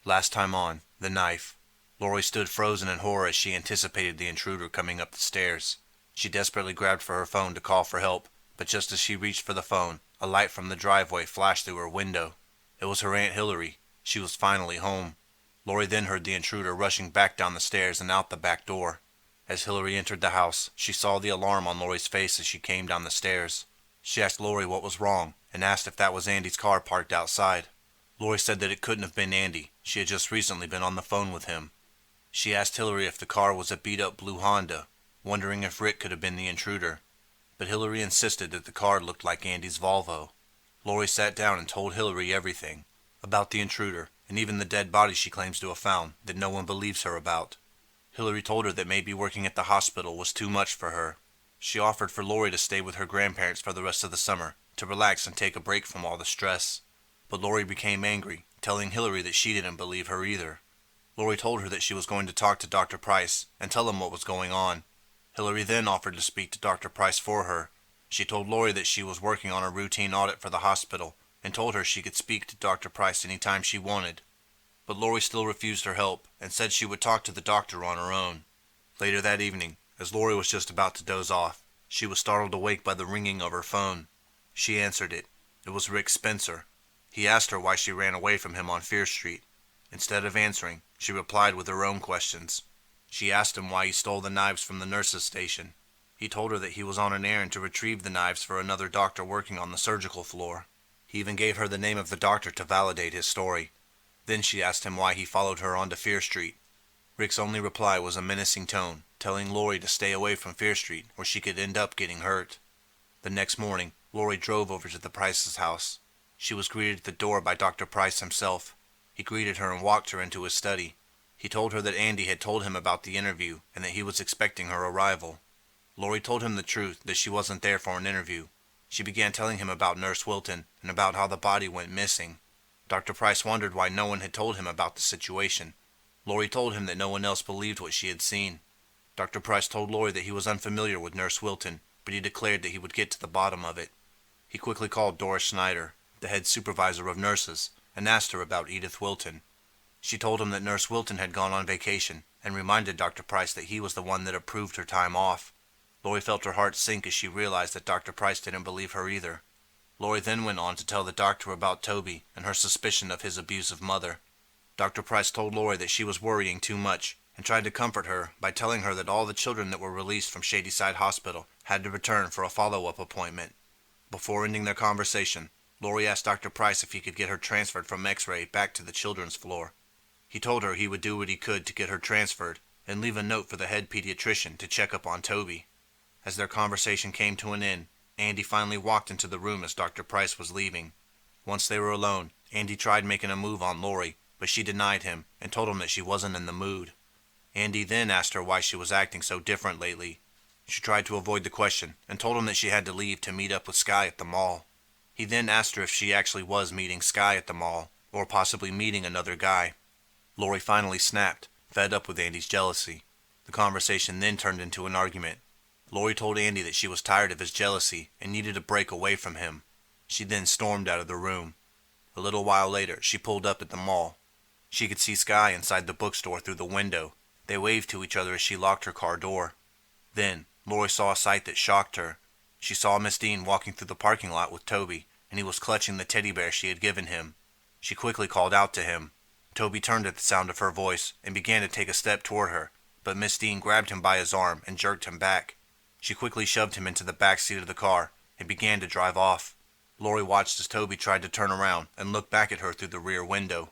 Last time on, the knife. Lori stood frozen in horror as she anticipated the intruder coming up the stairs. She desperately grabbed for her phone to call for help, but just as she reached for the phone, a light from the driveway flashed through her window. It was her Aunt Hillary. She was finally home. Lori then heard the intruder rushing back down the stairs and out the back door. As Hillary entered the house, she saw the alarm on Lori's face as she came down the stairs. She asked Lori what was wrong and asked if that was Andy's car parked outside. Lori said that it couldn't have been Andy. She had just recently been on the phone with him. She asked Hillary if the car was a beat-up blue Honda, wondering if Rick could have been the intruder. But Hillary insisted that the car looked like Andy's Volvo. Lori sat down and told Hillary everything about the intruder, and even the dead body she claims to have found that no one believes her about. Hillary told her that maybe working at the hospital was too much for her. She offered for Lori to stay with her grandparents for the rest of the summer, to relax and take a break from all the stress. But Lori became angry, telling Hillary that she didn't believe her either. Lori told her that she was going to talk to Dr. Price and tell him what was going on. Hillary then offered to speak to Dr. Price for her. She told Lori that she was working on a routine audit for the hospital and told her she could speak to Dr. Price anytime she wanted. But Lori still refused her help and said she would talk to the doctor on her own. Later that evening, as Lori was just about to doze off, she was startled awake by the ringing of her phone. She answered it. It was Rick Spencer. He asked her why she ran away from him on Fear Street. Instead of answering, she replied with her own questions. She asked him why he stole the knives from the nurse's station. He told her that he was on an errand to retrieve the knives for another doctor working on the surgical floor. He even gave her the name of the doctor to validate his story. Then she asked him why he followed her onto Fear Street. Rick's only reply was a menacing tone, telling Lori to stay away from Fear Street or she could end up getting hurt. The next morning, Lori drove over to the Price's house. She was greeted at the door by Dr. Price himself. He greeted her and walked her into his study. He told her that Andy had told him about the interview and that he was expecting her arrival. Lori told him the truth, that she wasn't there for an interview. She began telling him about Nurse Wilton and about how the body went missing. Dr. Price wondered why no one had told him about the situation. Lori told him that no one else believed what she had seen. Dr. Price told Lori that he was unfamiliar with Nurse Wilton, but he declared that he would get to the bottom of it. He quickly called Doris Schneider, the head supervisor of nurses, and asked her about Edith Wilton. She told him that Nurse Wilton had gone on vacation and reminded Dr. Price that he was the one that approved her time off. Lori felt her heart sink as she realized that Dr. Price didn't believe her either. Lori then went on to tell the doctor about Toby and her suspicion of his abusive mother. Dr. Price told Lori that she was worrying too much and tried to comfort her by telling her that all the children that were released from Shadyside Hospital had to return for a follow-up appointment. Before ending their conversation, Lori asked Dr. Price if he could get her transferred from X-ray back to the children's floor. He told her he would do what he could to get her transferred and leave a note for the head pediatrician to check up on Toby. As their conversation came to an end, Andy finally walked into the room as Dr. Price was leaving. Once they were alone, Andy tried making a move on Lori, but she denied him and told him that she wasn't in the mood. Andy then asked her why she was acting so different lately. She tried to avoid the question and told him that she had to leave to meet up with Sky at the mall. He then asked her if she actually was meeting Sky at the mall, or possibly meeting another guy. Lori finally snapped, fed up with Andy's jealousy. The conversation then turned into an argument. Lori told Andy that she was tired of his jealousy and needed a break away from him. She then stormed out of the room. A little while later, she pulled up at the mall. She could see Sky inside the bookstore through the window. They waved to each other as she locked her car door. Then, Lori saw a sight that shocked her. She saw Miss Dean walking through the parking lot with Toby, and he was clutching the teddy bear she had given him. She quickly called out to him. Toby turned at the sound of her voice and began to take a step toward her, but Miss Dean grabbed him by his arm and jerked him back. She quickly shoved him into the back seat of the car and began to drive off. Lori watched as Toby tried to turn around and look back at her through the rear window.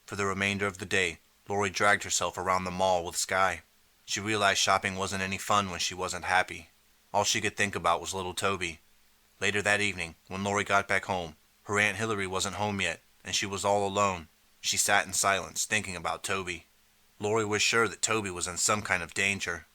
For the remainder of the day, Lori dragged herself around the mall with Sky. She realized shopping wasn't any fun when she wasn't happy. All she could think about was little Toby. Later that evening, when Lori got back home, her Aunt Hillary wasn't home yet, and she was all alone. She sat in silence, thinking about Toby. Lori was sure that Toby was in some kind of danger.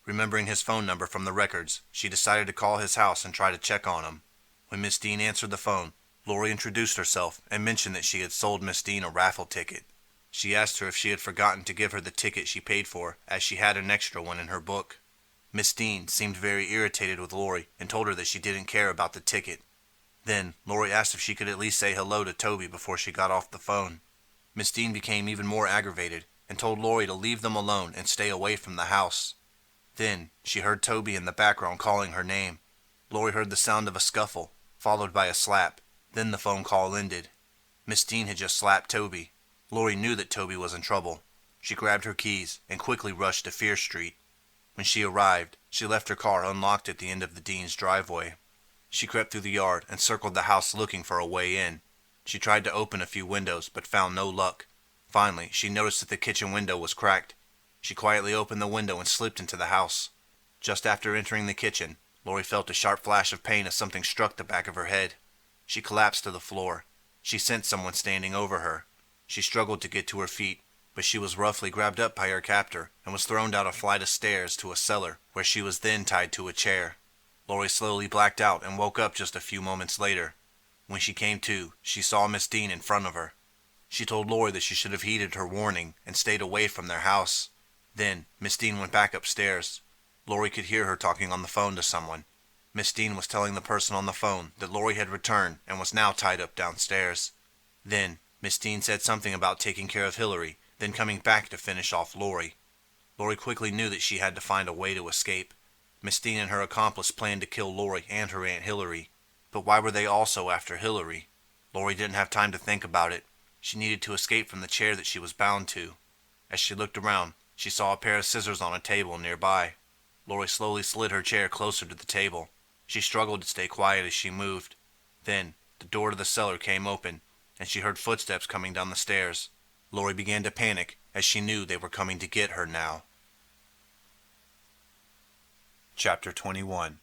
Remembering his phone number from the records, she decided to call his house and try to check on him. When Miss Dean answered the phone, Lori introduced herself and mentioned that she had sold Miss Dean a raffle ticket. She asked her if she had forgotten to give her the ticket she paid for, as she had an extra one in her book. Miss Dean seemed very irritated with Lori and told her that she didn't care about the ticket. Then, Lori asked if she could at least say hello to Toby before she got off the phone. Miss Dean became even more aggravated and told Lori to leave them alone and stay away from the house. Then she heard Toby in the background calling her name. Lori heard the sound of a scuffle, followed by a slap. Then the phone call ended. Miss Dean had just slapped Toby. Lori knew that Toby was in trouble. She grabbed her keys and quickly rushed to Fear Street. When she arrived, she left her car unlocked at the end of the Dean's driveway. She crept through the yard and circled the house looking for a way in. She tried to open a few windows but found no luck. Finally, she noticed that the kitchen window was cracked. She quietly opened the window and slipped into the house. Just after entering the kitchen, Lori felt a sharp flash of pain as something struck the back of her head. She collapsed to the floor. She sensed someone standing over her. She struggled to get to her feet, but she was roughly grabbed up by her captor and was thrown down a flight of stairs to a cellar, where she was then tied to a chair. Lori slowly blacked out and woke up just a few moments later. When she came to, she saw Miss Dean in front of her. She told Lori that she should have heeded her warning and stayed away from their house. Then, Miss Dean went back upstairs. Lori could hear her talking on the phone to someone. Miss Dean was telling the person on the phone that Lori had returned and was now tied up downstairs. Then, Miss Dean said something about taking care of Hillary, then coming back to finish off Lori. Lori quickly knew that she had to find a way to escape. Miss Dean and her accomplice planned to kill Lori and her Aunt Hillary. But why were they also after Hillary? Lori didn't have time to think about it. She needed to escape from the chair that she was bound to. As she looked around, she saw a pair of scissors on a table nearby. Lori slowly slid her chair closer to the table. She struggled to stay quiet as she moved. Then, the door to the cellar came open, and she heard footsteps coming down the stairs. Lori began to panic, as she knew they were coming to get her now. Chapter 21.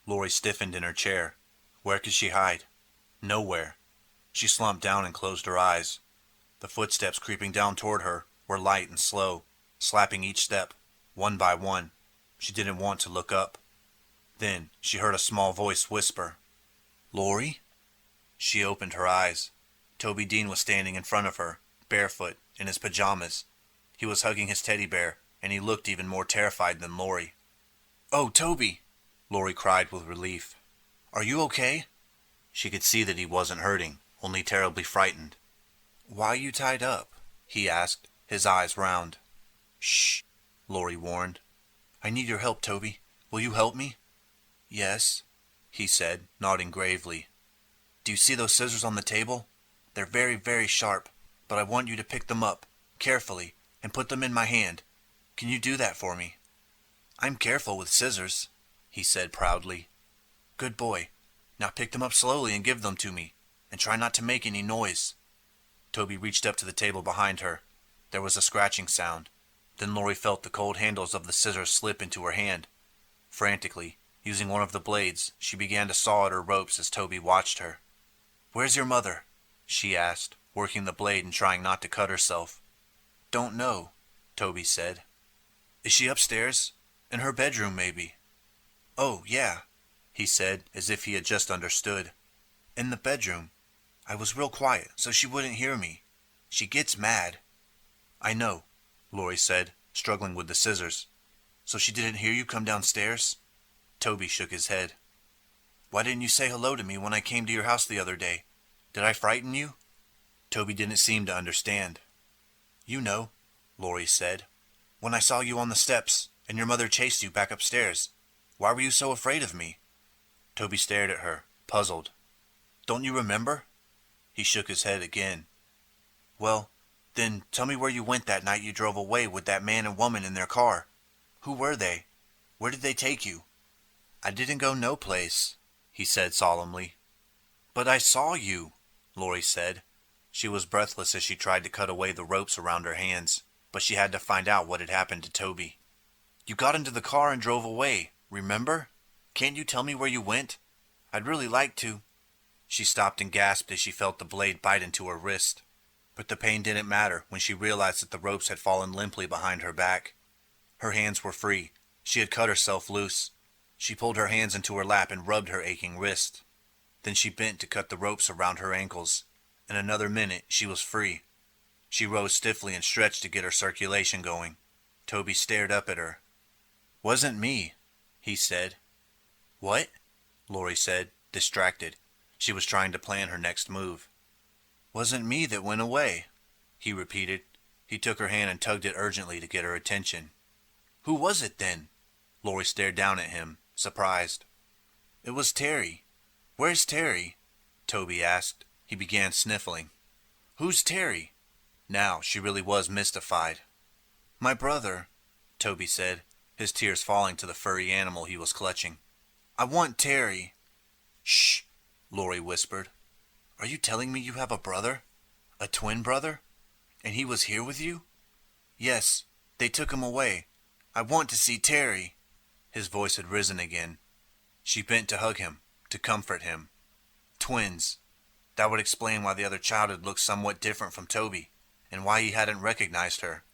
Lori stiffened in her chair. Where could she hide? Nowhere. She slumped down and closed her eyes. The footsteps creeping down toward her were light and slow, slapping each step, one by one. She didn't want to look up. Then she heard a small voice whisper, "Lori?" She opened her eyes. Toby Dean was standing in front of her, barefoot, in his pajamas. He was hugging his teddy bear, and he looked even more terrified than Lori. "Oh, Toby!" Lori cried with relief. "Are you okay?" She could see that he wasn't hurting, only terribly frightened. "Why are you tied up?" he asked, his eyes round. "Shh," Lori warned. "I need your help, Toby. Will you help me?" "Yes," he said, nodding gravely. "Do you see those scissors on the table? They're very, very sharp, but I want you to pick them up, carefully, and put them in my hand. Can you do that for me?" "I'm careful with scissors," he said proudly. "Good boy. Now pick them up slowly and give them to me, and try not to make any noise." Toby reached up to the table behind her. There was a scratching sound. Then Lori felt the cold handles of the scissors slip into her hand. Frantically, using one of the blades, she began to saw at her ropes as Toby watched her. "Where's your mother?" she asked, working the blade and trying not to cut herself. "Don't know," Toby said. "Is she upstairs? In her bedroom, maybe?" "Oh, yeah," he said, as if he had just understood. "In the bedroom. I was real quiet, so she wouldn't hear me. She gets mad." "I know," Lori said, struggling with the scissors. "So she didn't hear you come downstairs?" Toby shook his head. "Why didn't you say hello to me when I came to your house the other day? Did I frighten you?" Toby didn't seem to understand. "You know," Lori said. "When I saw you on the steps, and your mother chased you back upstairs. Why were you so afraid of me?" Toby stared at her, puzzled. "Don't you remember?" He shook his head again. "Well, then tell me where you went that night you drove away with that man and woman in their car. Who were they? Where did they take you?" "I didn't go no place," he said solemnly. "But I saw you," Lori said. She was breathless as she tried to cut away the ropes around her hands, but she had to find out what had happened to Toby. "You got into the car and drove away, remember? Can't you tell me where you went? I'd really like to." She stopped and gasped as she felt the blade bite into her wrist. But the pain didn't matter when she realized that the ropes had fallen limply behind her back. Her hands were free. She had cut herself loose. She pulled her hands into her lap and rubbed her aching wrist. Then she bent to cut the ropes around her ankles. In another minute, she was free. She rose stiffly and stretched to get her circulation going. Toby stared up at her. "Wasn't me," he said. "What?" Lori said, distracted. She was trying to plan her next move. Wasn't me that went away, he repeated. He took her hand and tugged it urgently to get her attention. Who was it then? Lori stared down at him, surprised. It was Terry. Where's Terry? Toby asked. He began sniffling. Who's Terry? Now she really was mystified. My brother, Toby said, his tears falling to the furry animal he was clutching. I want Terry. Shh, Lori whispered. Are you telling me you have a brother? A twin brother? And he was here with you? Yes, they took him away. I want to see Terry. His voice had risen again. She bent to hug him, to comfort him. Twins. That would explain why the other child had looked somewhat different from Toby, and why he hadn't recognized her.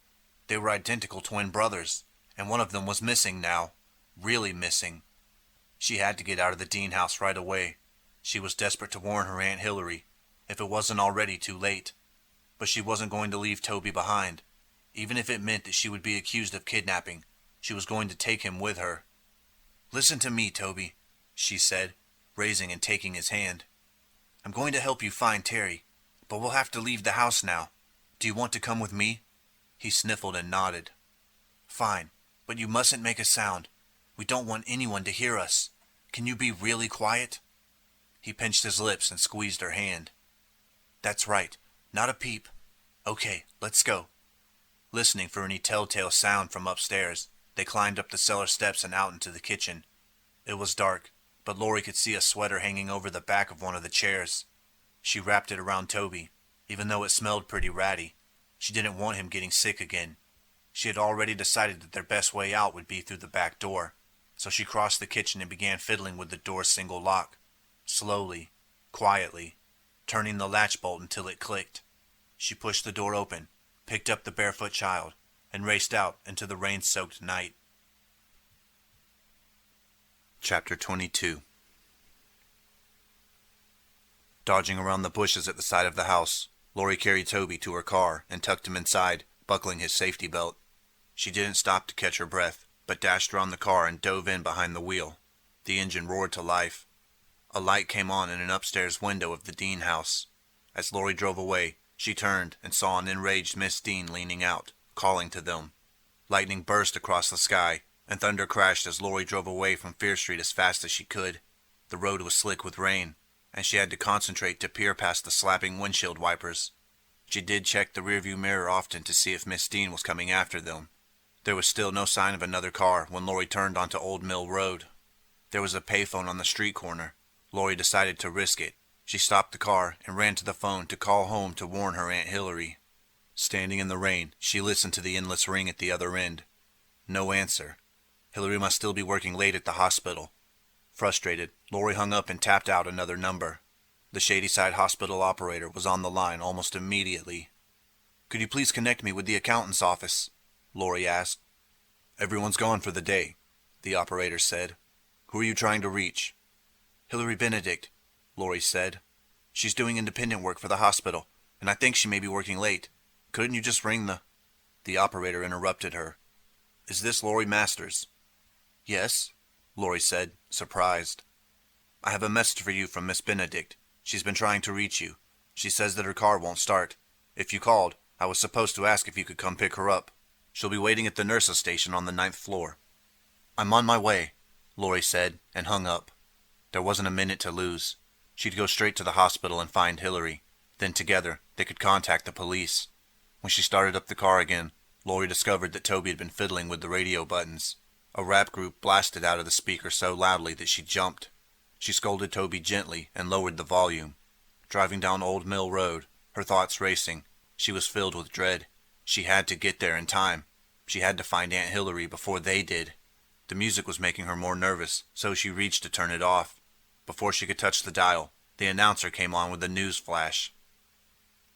They were identical twin brothers, and one of them was missing now. Really missing. She had to get out of the Dean house right away. She was desperate to warn her Aunt Hillary, if it wasn't already too late. But she wasn't going to leave Toby behind. Even if it meant that she would be accused of kidnapping, she was going to take him with her. Listen to me, Toby, she said, raising and taking his hand. I'm going to help you find Terry, but we'll have to leave the house now. Do you want to come with me? He sniffled and nodded. Fine, but you mustn't make a sound. We don't want anyone to hear us. Can you be really quiet? He pinched his lips and squeezed her hand. That's right, not a peep. Okay, let's go. Listening for any telltale sound from upstairs, they climbed up the cellar steps and out into the kitchen. It was dark, but Lori could see a sweater hanging over the back of one of the chairs. She wrapped it around Toby, even though it smelled pretty ratty. She didn't want him getting sick again. She had already decided that their best way out would be through the back door, so she crossed the kitchen and began fiddling with the door's single lock, slowly, quietly, turning the latch bolt until it clicked. She pushed the door open, picked up the barefoot child, and raced out into the rain-soaked night. Chapter 22. Dodging around the bushes at the side of the house, Lori carried Toby to her car and tucked him inside, buckling his safety belt. She didn't stop to catch her breath, but dashed around the car and dove in behind the wheel. The engine roared to life. A light came on in an upstairs window of the Dean house. As Lori drove away, she turned and saw an enraged Miss Dean leaning out, calling to them. Lightning burst across the sky, and thunder crashed as Lori drove away from Fear Street as fast as she could. The road was slick with rain, and she had to concentrate to peer past the slapping windshield wipers. She did check the rearview mirror often to see if Miss Dean was coming after them. There was still no sign of another car when Lori turned onto Old Mill Road. There was a payphone on the street corner. Lori decided to risk it. She stopped the car and ran to the phone to call home to warn her Aunt Hillary. Standing in the rain, she listened to the endless ring at the other end. No answer. Hillary must still be working late at the hospital. Frustrated, Lori hung up and tapped out another number. The Shadyside Hospital operator was on the line almost immediately. Could you please connect me with the accountant's office? Lori asked. Everyone's gone for the day, the operator said. Who are you trying to reach? Hillary Benedict, Lori said. She's doing independent work for the hospital, and I think she may be working late. Couldn't you just ring the... The operator interrupted her. Is this Lori Masters? Yes, Lori said, surprised. I have a message for you from Miss Benedict. She's been trying to reach you. She says that her car won't start. If you called, I was supposed to ask if you could come pick her up. She'll be waiting at the nurse's station on the 9th floor. I'm on my way, Lori said, and hung up. There wasn't a minute to lose. She'd go straight to the hospital and find Hillary. Then together, they could contact the police. When she started up the car again, Lori discovered that Toby had been fiddling with the radio buttons. A rap group blasted out of the speaker so loudly that she jumped. She scolded Toby gently and lowered the volume. Driving down Old Mill Road, her thoughts racing, she was filled with dread. She had to get there in time. She had to find Aunt Hillary before they did. The music was making her more nervous, so she reached to turn it off. Before she could touch the dial, the announcer came on with a news flash.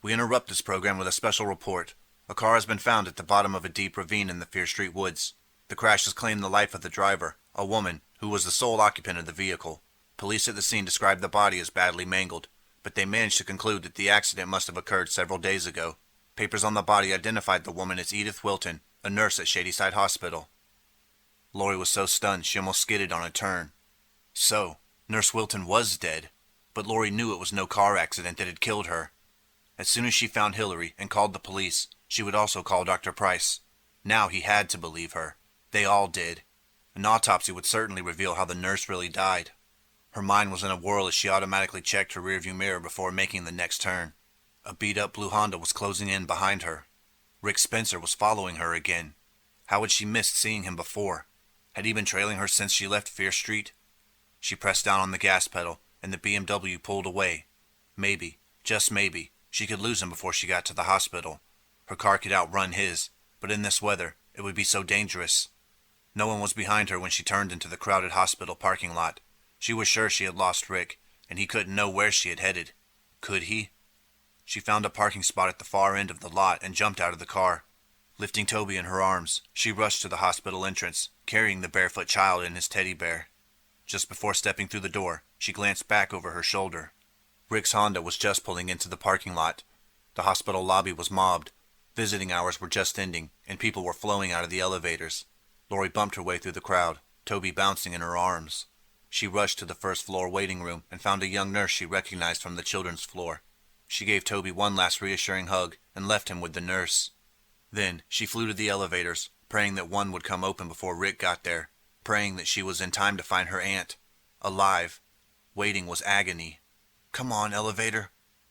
We interrupt this program with a special report. A car has been found at the bottom of a deep ravine in the Fear Street woods. The crash has claimed the life of the driver, a woman, who was the sole occupant of the vehicle. Police at the scene described the body as badly mangled, but they managed to conclude that the accident must have occurred several days ago. Papers on the body identified the woman as Edith Wilton, a nurse at Shadyside Hospital. Lori was so stunned she almost skidded on a turn. So, Nurse Wilton was dead, but Lori knew it was no car accident that had killed her. As soon as she found Hillary and called the police, she would also call Dr. Price. Now he had to believe her. They all did. An autopsy would certainly reveal how the nurse really died. Her mind was in a whirl as she automatically checked her rearview mirror before making the next turn. A beat-up blue Honda was closing in behind her. Rick Spencer was following her again. How had she missed seeing him before? Had he been trailing her since she left Fear Street? She pressed down on the gas pedal, and the BMW pulled away. Maybe, just maybe, she could lose him before she got to the hospital. Her car could outrun his, but in this weather, it would be so dangerous. No one was behind her when she turned into the crowded hospital parking lot. She was sure she had lost Rick, and he couldn't know where she had headed. Could he? She found a parking spot at the far end of the lot and jumped out of the car. Lifting Toby in her arms, she rushed to the hospital entrance, carrying the barefoot child in his teddy bear. Just before stepping through the door, she glanced back over her shoulder. Rick's Honda was just pulling into the parking lot. The hospital lobby was mobbed. Visiting hours were just ending, and people were flowing out of the elevators. Lori bumped her way through the crowd, Toby bouncing in her arms. She rushed to the first-floor waiting room and found a young nurse she recognized from the children's floor. She gave Toby one last reassuring hug and left him with the nurse. Then she flew to the elevators, praying that one would come open before Rick got there, praying that she was in time to find her aunt, alive. Waiting was agony. Come on, elevator.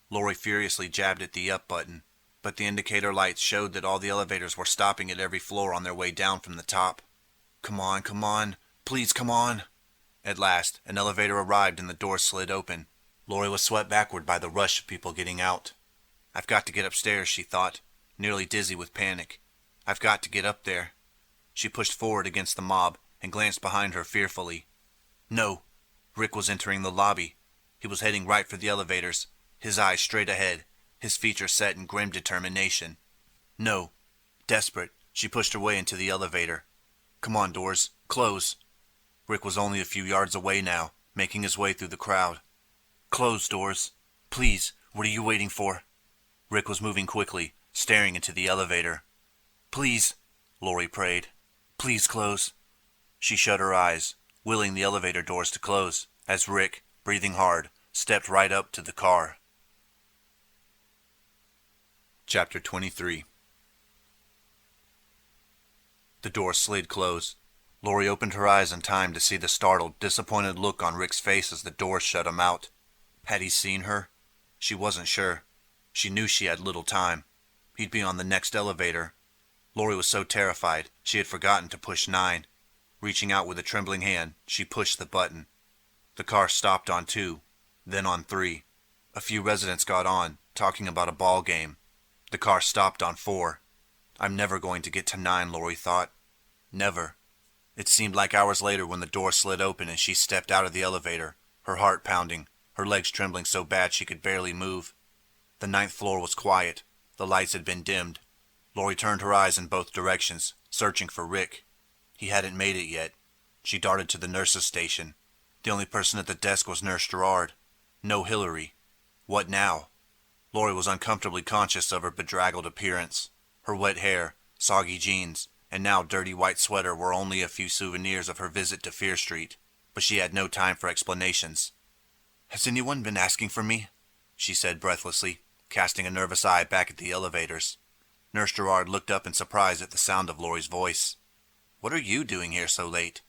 Lori furiously jabbed at the up button, but the indicator lights showed that all the elevators were stopping at every floor on their way down from the top. Come on, please come on. At last, an elevator arrived and the door slid open. Lori was swept backward by the rush of people getting out. I've got to get upstairs, she thought, nearly dizzy with panic. I've got to get up there. She pushed forward against the mob and glanced behind her fearfully. No. Rick was entering the lobby. He was heading right for the elevators, his eyes straight ahead, his features set in grim determination. No. Desperate, she pushed her way into the elevator. Come on, doors. Close. Rick was only a few yards away now, making his way through the crowd. Close, doors. Please, what are you waiting for? Rick was moving quickly, staring into the elevator. Please, Lori prayed. Please close. She shut her eyes, willing the elevator doors to close, as Rick, breathing hard, stepped right up to the car. Chapter 23. The door slid closed. Lori opened her eyes in time to see the startled, disappointed look on Rick's face as the door shut him out. Had he seen her? She wasn't sure. She knew she had little time. He'd be on the next elevator. Lori was so terrified, she had forgotten to push 9. Reaching out with a trembling hand, she pushed the button. The car stopped on 2, then on 3. A few residents got on, talking about a ball game. The car stopped on 4. I'm never going to get to 9, Lori thought. Never. It seemed like hours later when the door slid open and she stepped out of the elevator, her heart pounding, her legs trembling so bad she could barely move. The 9th floor was quiet. The lights had been dimmed. Lori turned her eyes in both directions, searching for Rick. He hadn't made it yet. She darted to the nurse's station. The only person at the desk was Nurse Gerard. No Hillary. What now? Lori was uncomfortably conscious of her bedraggled appearance. Her wet hair, soggy jeans, and now dirty white sweater were only a few souvenirs of her visit to Fear Street, but she had no time for explanations. Has anyone been asking for me? She said breathlessly, casting a nervous eye back at the elevators. Nurse Gerard looked up in surprise at the sound of Lori's voice. What are you doing here so late?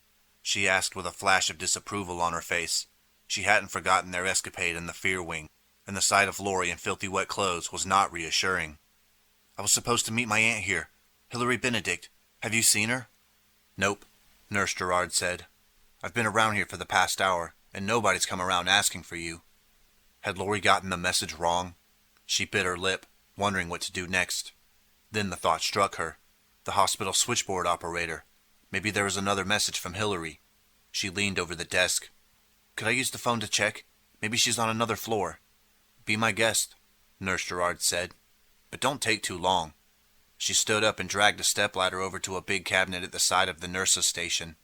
She asked with a flash of disapproval on her face. She hadn't forgotten their escapade in the Fear Wing, and the sight of Lori in filthy wet clothes was not reassuring. I was supposed to meet my aunt here, Hilary Benedict. Have you seen her? Nope, Nurse Gerard said. I've been around here for the past hour, and nobody's come around asking for you. Had Lori gotten the message wrong? She bit her lip, wondering what to do next. Then the thought struck her. The hospital switchboard operator. Maybe there was another message from Hillary. She leaned over the desk. Could I use the phone to check? Maybe she's on another floor. Be my guest, Nurse Gerard said. But don't take too long. She stood up and dragged a stepladder over to a big cabinet at the side of the nurse's station.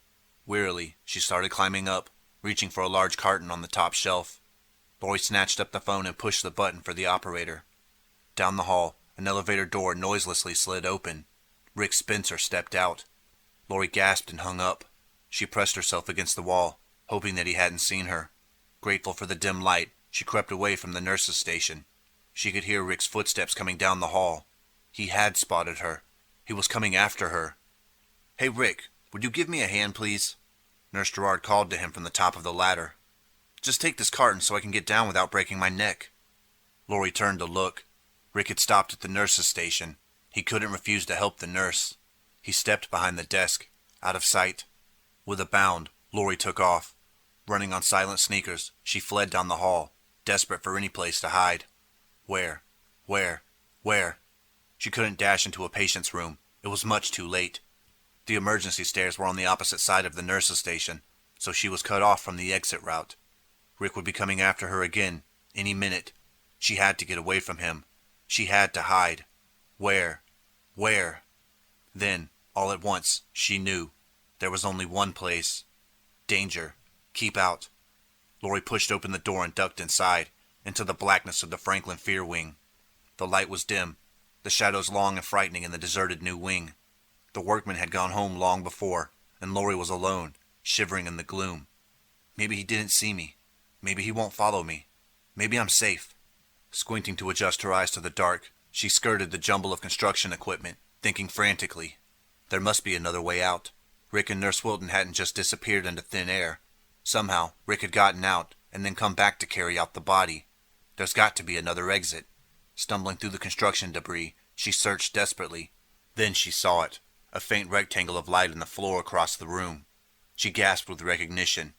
Wearily, she started climbing up, reaching for a large carton on the top shelf. Lori snatched up the phone and pushed the button for the operator. Down the hall, an elevator door noiselessly slid open. Rick Spencer stepped out. Lori gasped and hung up. She pressed herself against the wall, hoping that he hadn't seen her. Grateful for the dim light, she crept away from the nurse's station. She could hear Rick's footsteps coming down the hall. He had spotted her. He was coming after her. "Hey, Rick, would you give me a hand, please?" Nurse Gerard called to him from the top of the ladder. "Just take this carton so I can get down without breaking my neck." Lori turned to look. Rick had stopped at the nurse's station. He couldn't refuse to help the nurse. He stepped behind the desk, out of sight. With a bound, Lori took off. Running on silent sneakers, she fled down the hall, desperate for any place to hide. Where? She couldn't dash into a patient's room. It was much too late. The emergency stairs were on the opposite side of the nurse's station, so she was cut off from the exit route. Rick would be coming after her again, any minute. She had to get away from him. She had to hide. Where? Then, all at once, she knew. There was only one place. Danger. Keep out. Lori pushed open the door and ducked inside, into the blackness of the Franklin Fear Wing. The light was dim, the shadows long and frightening in the deserted new wing. The workmen had gone home long before, and Lori was alone, shivering in the gloom. Maybe he didn't see me. Maybe he won't follow me. Maybe I'm safe. Squinting to adjust her eyes to the dark, she skirted the jumble of construction equipment, thinking frantically. There must be another way out. Rick and Nurse Wilton hadn't just disappeared into thin air. Somehow, Rick had gotten out, and then come back to carry out the body. There's got to be another exit. Stumbling through the construction debris, she searched desperately. Then she saw it, a faint rectangle of light in the floor across the room. She gasped with recognition.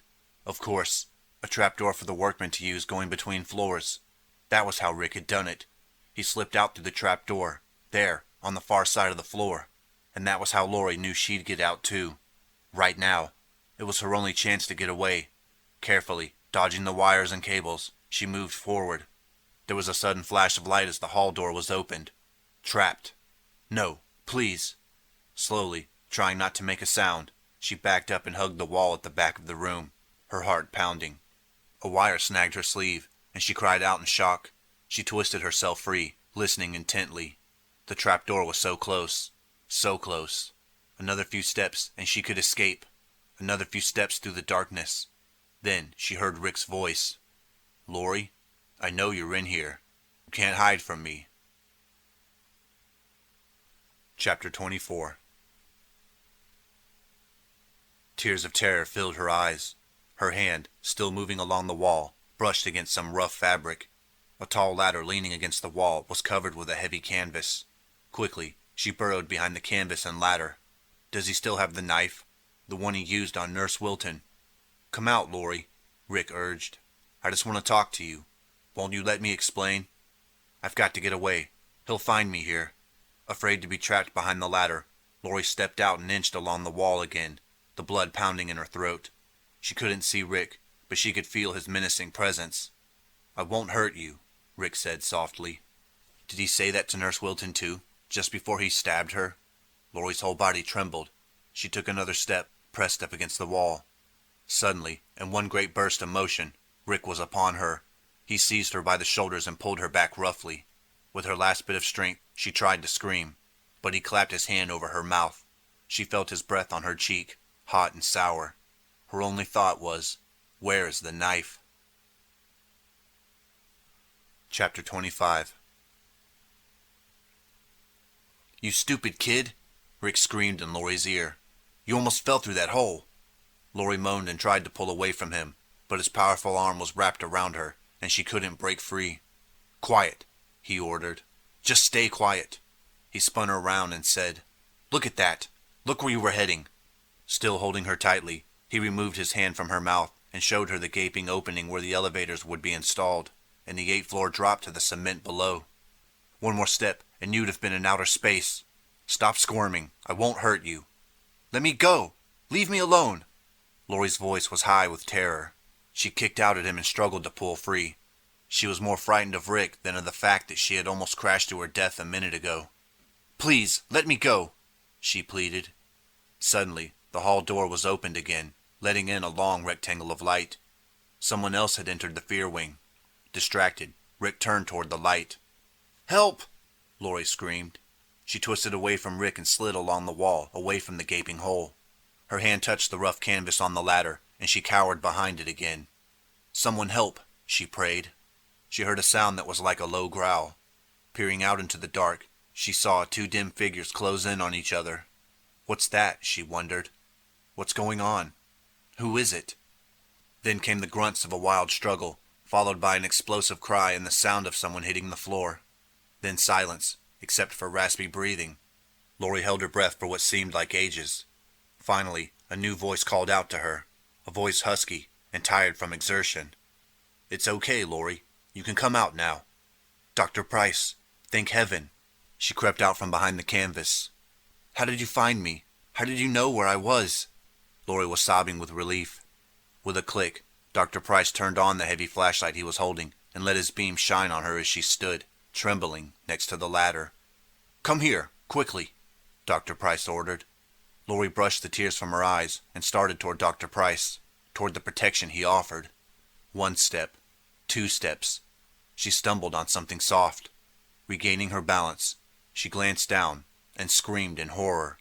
Of course, a trapdoor for the workmen to use going between floors. That was how Rick had done it. He slipped out through the trapdoor, there, on the far side of the floor. And that was how Lori knew she'd get out too. Right now. It was her only chance to get away. Carefully, dodging the wires and cables, she moved forward. There was a sudden flash of light as the hall door was opened. Trapped. No, please. Slowly, trying not to make a sound, she backed up and hugged the wall at the back of the room, her heart pounding. A wire snagged her sleeve, and she cried out in shock. She twisted herself free, listening intently. The trapdoor was so close. So close. Another few steps, and she could escape. Another few steps through the darkness. Then she heard Rick's voice. "Lori, I know you're in here. You can't hide from me." Chapter 24. Tears of terror filled her eyes. Her hand, still moving along the wall, brushed against some rough fabric. A tall ladder leaning against the wall was covered with a heavy canvas. Quickly, she burrowed behind the canvas and ladder. Does he still have the knife? The one he used on Nurse Wilton? "Come out, Lori," Rick urged. "I just want to talk to you. Won't you let me explain? I've got to get away. He'll find me here." Afraid to be trapped behind the ladder, Lori stepped out and inched along the wall again, the blood pounding in her throat. She couldn't see Rick, but she could feel his menacing presence. "I won't hurt you," Rick said softly. Did he say that to Nurse Wilton too, just before he stabbed her? Lori's whole body trembled. She took another step, pressed up against the wall. Suddenly, in one great burst of motion, Rick was upon her. He seized her by the shoulders and pulled her back roughly. With her last bit of strength, she tried to scream, but he clapped his hand over her mouth. She felt his breath on her cheek, hot and sour. Her only thought was, "Where is the knife?" Chapter 25. "You stupid kid!" Rick screamed in Lori's ear. "You almost fell through that hole." Lori moaned and tried to pull away from him, but his powerful arm was wrapped around her, and she couldn't break free. "Quiet," he ordered. "Just stay quiet." He spun her around and said, "Look at that. Look where you were heading." Still holding her tightly, he removed his hand from her mouth and showed her the gaping opening where the elevators would be installed, and the 8th floor drop to the cement below. "One more step, and you'd have been in outer space. Stop squirming. I won't hurt you." "Let me go! Leave me alone!" Lori's voice was high with terror. She kicked out at him and struggled to pull free. She was more frightened of Rick than of the fact that she had almost crashed to her death a minute ago. "Please, let me go," she pleaded. Suddenly, the hall door was opened again, letting in a long rectangle of light. Someone else had entered the fear wing. Distracted, Rick turned toward the light. "Help!" Lori screamed. She twisted away from Rick and slid along the wall, away from the gaping hole. Her hand touched the rough canvas on the ladder, and she cowered behind it again. "Someone help," she prayed. She heard a sound that was like a low growl. Peering out into the dark, she saw two dim figures close in on each other. What's that? She wondered. What's going on? Who is it? Then came the grunts of a wild struggle, followed by an explosive cry and the sound of someone hitting the floor. Then silence, except for raspy breathing. Lori held her breath for what seemed like ages. Finally, a new voice called out to her, a voice husky and tired from exertion. It's okay, Lori. You can come out now. Dr. Price, thank heaven. She crept out from behind the canvas. How did you find me? How did you know where I was? Lori was sobbing with relief. With a click, Dr. Price turned on the heavy flashlight he was holding and let his beam shine on her as she stood, trembling, next to the ladder. Come here, quickly, Dr. Price ordered. Lori brushed the tears from her eyes and started toward Dr. Price, toward the protection he offered. 1 step, 2 steps. She stumbled on something soft. Regaining her balance, she glanced down and screamed in horror.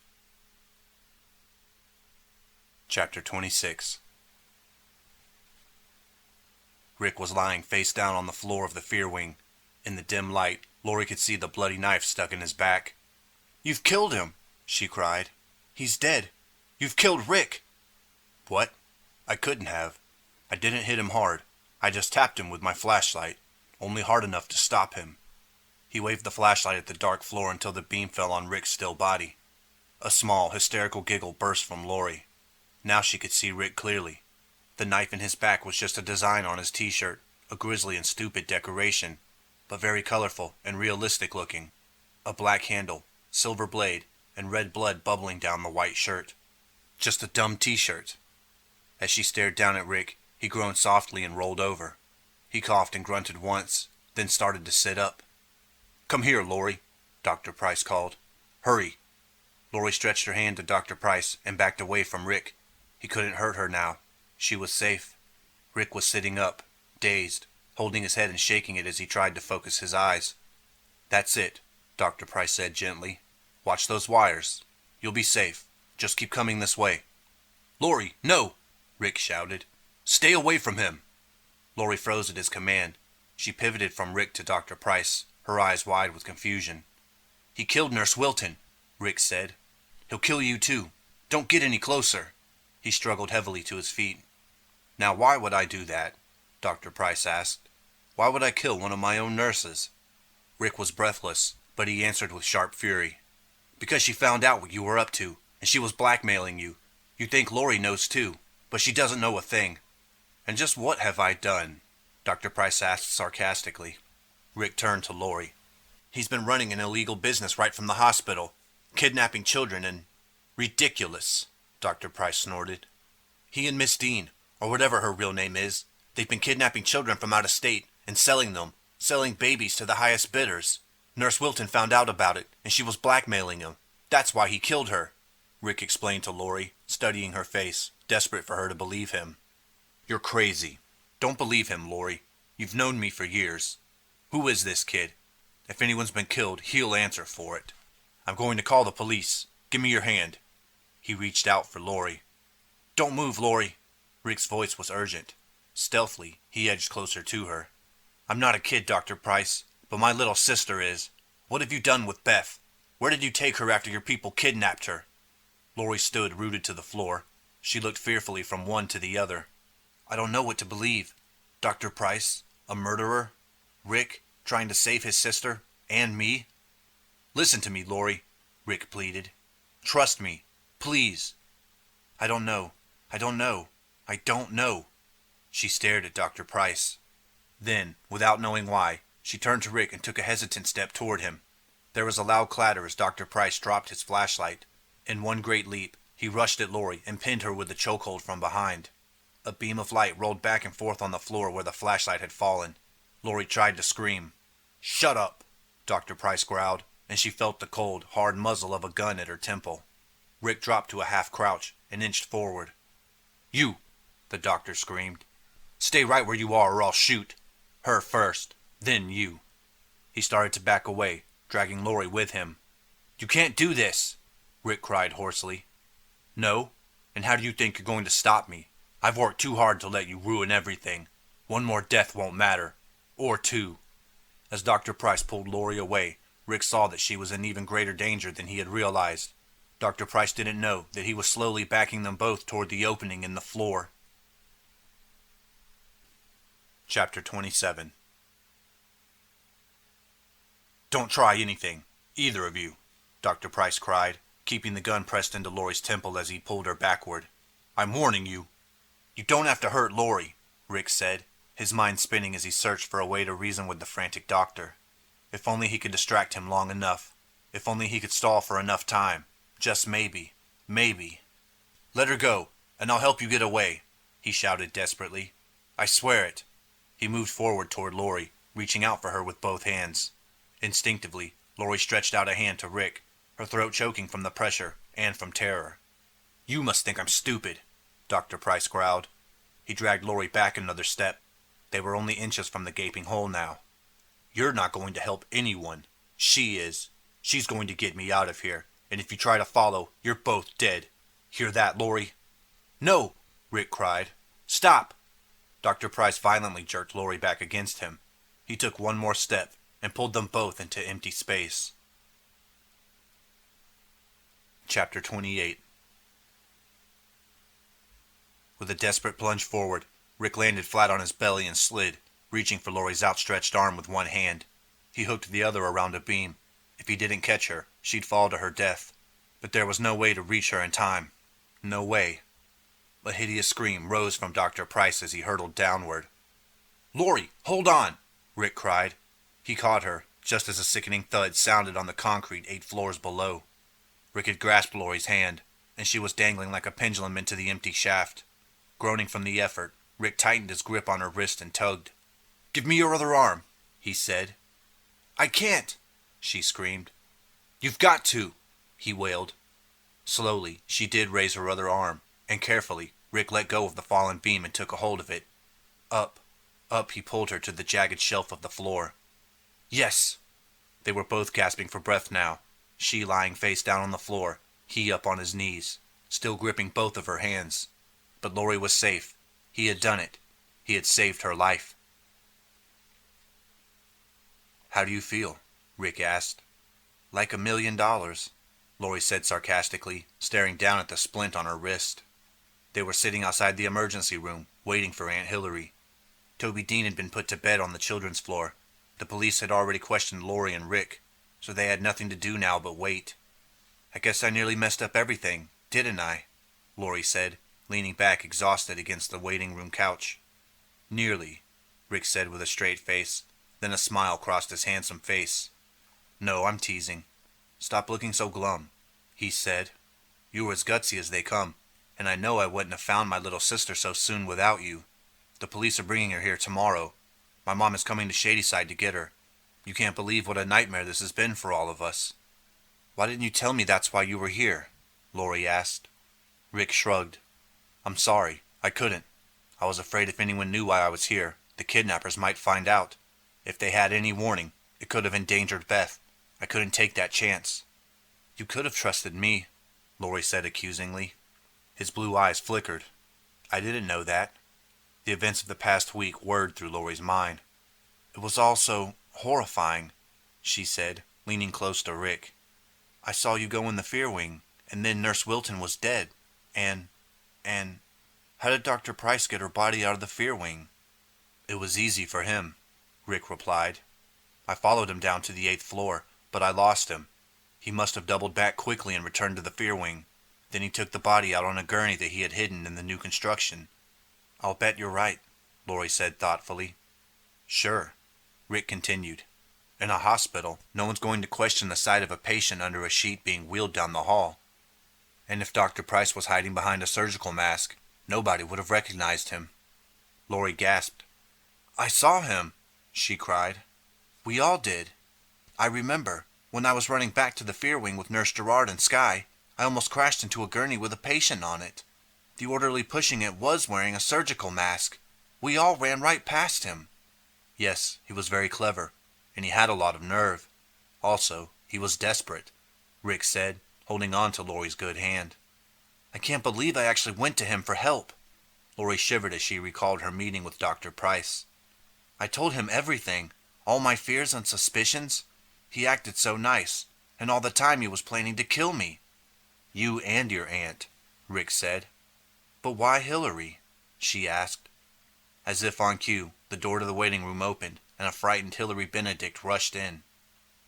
Chapter 26. Rick was lying face down on the floor of the Fear Wing. In the dim light, Lori could see the bloody knife stuck in his back. You've killed him, she cried. He's dead. You've killed Rick. What? I couldn't have. I didn't hit him hard. I just tapped him with my flashlight, only hard enough to stop him. He waved the flashlight at the dark floor until the beam fell on Rick's still body. A small, hysterical giggle burst from Lori. Now she could see Rick clearly. The knife in his back was just a design on his t-shirt, a grisly and stupid decoration, but very colorful and realistic looking. A black handle, silver blade, and red blood bubbling down the white shirt. Just a dumb t-shirt. As she stared down at Rick, he groaned softly and rolled over. He coughed and grunted once, then started to sit up. Come here, Lori, Dr. Price called. Hurry. Lori stretched her hand to Dr. Price and backed away from Rick. He couldn't hurt her now. She was safe. Rick was sitting up, dazed, holding his head and shaking it as he tried to focus his eyes. That's it, Dr. Price said gently. Watch those wires. You'll be safe. Just keep coming this way. Lori, no! Rick shouted. Stay away from him! Lori froze at his command. She pivoted from Rick to Dr. Price, her eyes wide with confusion. He killed Nurse Wilton, Rick said. He'll kill you too. Don't get any closer. He struggled heavily to his feet. Now why would I do that? Dr. Price asked. Why would I kill one of my own nurses? Rick was breathless, but he answered with sharp fury. Because she found out what you were up to, and she was blackmailing you. You think Lori knows too, but she doesn't know a thing. And just what have I done? Dr. Price asked sarcastically. Rick turned to Lori. He's been running an illegal business right from the hospital, kidnapping children and... Ridiculous, Dr. Price snorted. He and Miss Dean, or whatever her real name is, they've been kidnapping children from out of state and selling them, selling babies to the highest bidders. Nurse Wilton found out about it, and she was blackmailing him. That's why he killed her, Rick explained to Lori, studying her face, desperate for her to believe him. You're crazy. Don't believe him, Lori. You've known me for years. Who is this kid? If anyone's been killed, he'll answer for it. I'm going to call the police. Give me your hand. He reached out for Lori. Don't move, Lori. Rick's voice was urgent. Stealthily, he edged closer to her. I'm not a kid, Dr. Price, but my little sister is. What have you done with Beth? Where did you take her after your people kidnapped her? Lori stood rooted to the floor. She looked fearfully from one to the other. I don't know what to believe. Dr. Price, a murderer? Rick, trying to save his sister, and me? Listen to me, Lori, Rick pleaded. Trust me, please. I don't know. I don't know. I don't know. She stared at Dr. Price. Then, without knowing why, she turned to Rick and took a hesitant step toward him. There was a loud clatter as Dr. Price dropped his flashlight. In one great leap, he rushed at Lori and pinned her with the chokehold from behind. A beam of light rolled back and forth on the floor where the flashlight had fallen. Lori tried to scream. Shut up, Dr. Price growled, and she felt the cold, hard muzzle of a gun at her temple. Rick dropped to a half-crouch and inched forward. You, the doctor screamed. Stay right where you are or I'll shoot. Her first, then you. He started to back away, dragging Lori with him. You can't do this, Rick cried hoarsely. No? And how do you think you're going to stop me? I've worked too hard to let you ruin everything. One more death won't matter. Or two. As Dr. Price pulled Lori away, Rick saw that she was in even greater danger than he had realized. Dr. Price didn't know that he was slowly backing them both toward the opening in the floor. Chapter 27. Don't try anything, either of you, Dr. Price cried, keeping the gun pressed into Lori's temple as he pulled her backward. I'm warning you. You don't have to hurt Lori, Rick said, his mind spinning as he searched for a way to reason with the frantic doctor. If only he could distract him long enough. If only he could stall for enough time. Just maybe. Maybe. Let her go, and I'll help you get away, he shouted desperately. I swear it. He moved forward toward Lori, reaching out for her with both hands. Instinctively, Lori stretched out a hand to Rick, her throat choking from the pressure and from terror. You must think I'm stupid, Dr. Price growled. He dragged Lori back another step. They were only inches from the gaping hole now. You're not going to help anyone. She is. She's going to get me out of here, and if you try to follow, you're both dead. Hear that, Lori? No, Rick cried. Stop! Dr. Price violently jerked Lori back against him. He took one more step and pulled them both into empty space. Chapter 28. With a desperate plunge forward, Rick landed flat on his belly and slid, reaching for Lori's outstretched arm with one hand. He hooked the other around a beam. If he didn't catch her, she'd fall to her death. But there was no way to reach her in time. No way. A hideous scream rose from Dr. Price as he hurtled downward. Lori, hold on! Rick cried. He caught her, just as a sickening thud sounded on the concrete 8 floors below. Rick had grasped Lori's hand, and she was dangling like a pendulum into the empty shaft. Groaning from the effort, Rick tightened his grip on her wrist and tugged. Give me your other arm, he said. I can't, she screamed. You've got to, he wailed. Slowly, she did raise her other arm, and carefully, Rick let go of the fallen beam and took a hold of it. Up, he pulled her to the jagged shelf of the floor. Yes! They were both gasping for breath now, she lying face down on the floor, he up on his knees, still gripping both of her hands. But Lori was safe. He had done it. He had saved her life. How do you feel? Rick asked. Like $1 million, Lori said sarcastically, staring down at the splint on her wrist. They were sitting outside the emergency room, waiting for Aunt Hillary. Toby Dean had been put to bed on the children's floor. The police had already questioned Lori and Rick, so they had nothing to do now but wait. I guess I nearly messed up everything, didn't I? Lori said, leaning back exhausted against the waiting room couch. Nearly, Rick said with a straight face. Then a smile crossed his handsome face. No, I'm teasing. Stop looking so glum, he said. You were as gutsy as they come, and I know I wouldn't have found my little sister so soon without you. The police are bringing her here tomorrow. My mom is coming to Shadyside to get her. You can't believe what a nightmare this has been for all of us. Why didn't you tell me that's why you were here? Lori asked. Rick shrugged. I'm sorry, I couldn't. I was afraid if anyone knew why I was here, the kidnappers might find out. If they had any warning, it could have endangered Beth. I couldn't take that chance. You could have trusted me, Lori said accusingly. His blue eyes flickered. I didn't know that. The events of the past week whirred through Lori's mind. It was all so horrifying, she said, leaning close to Rick. I saw you go in the fear wing, and then Nurse Wilton was dead. And how did Dr. Price get her body out of the fear wing? It was easy for him, Rick replied. I followed him down to the 8th floor, but I lost him. He must have doubled back quickly and returned to the fear wing. Then he took the body out on a gurney that he had hidden in the new construction. I'll bet you're right, Lori said thoughtfully. Sure, Rick continued. In a hospital, no one's going to question the sight of a patient under a sheet being wheeled down the hall. And if Dr. Price was hiding behind a surgical mask, nobody would have recognized him. Lori gasped. I saw him, she cried. We all did. I remember, when I was running back to the fear wing with Nurse Gerard and Skye, I almost crashed into a gurney with a patient on it. The orderly pushing it was wearing a surgical mask. We all ran right past him. Yes, he was very clever, and he had a lot of nerve. Also, he was desperate, Rick said, holding on to Lori's good hand. I can't believe I actually went to him for help. Lori shivered as she recalled her meeting with Dr. Price. I told him everything, all my fears and suspicions. He acted so nice, and all the time he was planning to kill me. You and your aunt, Rick said. But why Hillary? She asked. As if on cue, the door to the waiting room opened, and a frightened Hillary Benedict rushed in.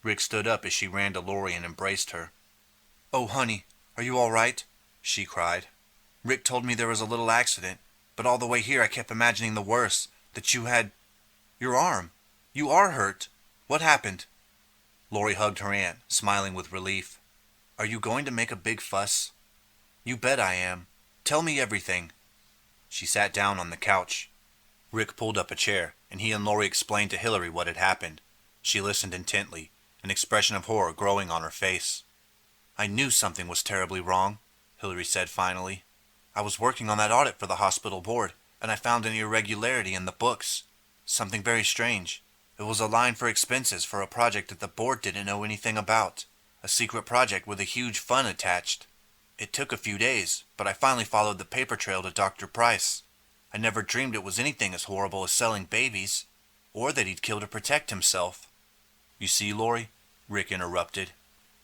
Rick stood up as she ran to Lori and embraced her. "Oh, honey, are you all right?" she cried. "Rick told me there was a little accident, but all the way here I kept imagining the worst, that you had... your arm. You are hurt. What happened?" Lori hugged her aunt, smiling with relief. "Are you going to make a big fuss?" "You bet I am. Tell me everything." She sat down on the couch. Rick pulled up a chair, and he and Lori explained to Hillary what had happened. She listened intently, an expression of horror growing on her face. "I knew something was terribly wrong," Hillary said finally. "I was working on that audit for the hospital board, and I found an irregularity in the books. Something very strange. It was a line for expenses for a project that the board didn't know anything about. A secret project with a huge fund attached. It took a few days, but I finally followed the paper trail to Dr. Price. I never dreamed it was anything as horrible as selling babies, or that he'd kill to protect himself." "You see, Lori," Rick interrupted.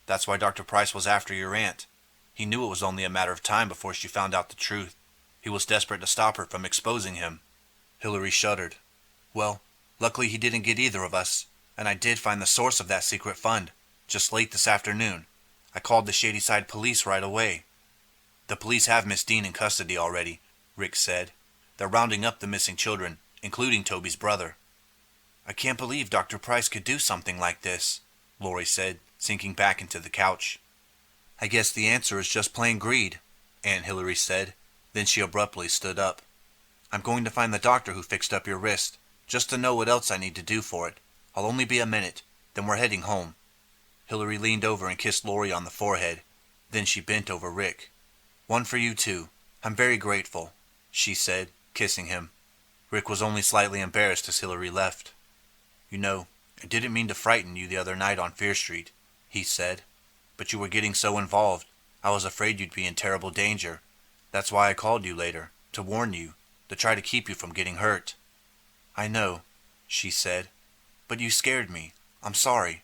"That's why Dr. Price was after your aunt. He knew it was only a matter of time before she found out the truth. He was desperate to stop her from exposing him." Hillary shuddered. "Well, luckily he didn't get either of us, and I did find the source of that secret fund, just late this afternoon. I called the Shadyside police right away." "The police have Miss Dean in custody already," Rick said. "They're rounding up the missing children, including Toby's brother." "I can't believe Dr. Price could do something like this," Lori said, sinking back into the couch. "I guess the answer is just plain greed," Aunt Hillary said. Then she abruptly stood up. "I'm going to find the doctor who fixed up your wrist, just to know what else I need to do for it. I'll only be a minute, then we're heading home." Hillary leaned over and kissed Lori on the forehead. Then she bent over Rick. "One for you too. I'm very grateful," she said, kissing him. Rick was only slightly embarrassed as Hillary left. "You know, I didn't mean to frighten you the other night on Fear Street," he said. "But you were getting so involved, I was afraid you'd be in terrible danger. That's why I called you later, to warn you, to try to keep you from getting hurt." "I know," she said. "But you scared me. I'm sorry."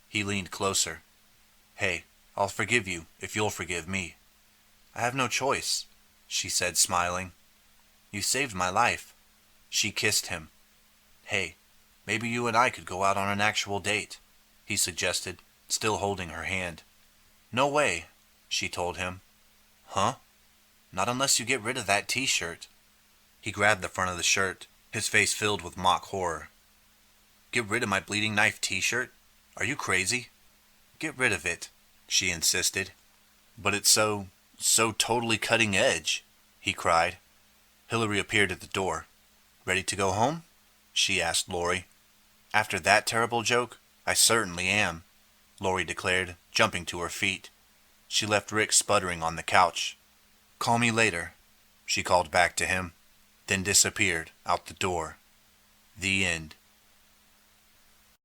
He leaned closer. "Hey, I'll forgive you if you'll forgive me." "I have no choice," she said, smiling. "You saved my life." She kissed him. "Hey, maybe you and I could go out on an actual date," he suggested, still holding her hand. "No way," she told him. "Huh?" "Not unless you get rid of that t-shirt." He grabbed the front of the shirt, his face filled with mock horror. "Get rid of my bleeding knife t-shirt? Are you crazy?" "Get rid of it," she insisted. "But it's so totally cutting edge," he cried. Hillary appeared at the door. "Ready to go home?" she asked Lori. "After that terrible joke, I certainly am," Lori declared, jumping to her feet. She left Rick sputtering on the couch. "Call me later," she called back to him, then disappeared out the door. The end.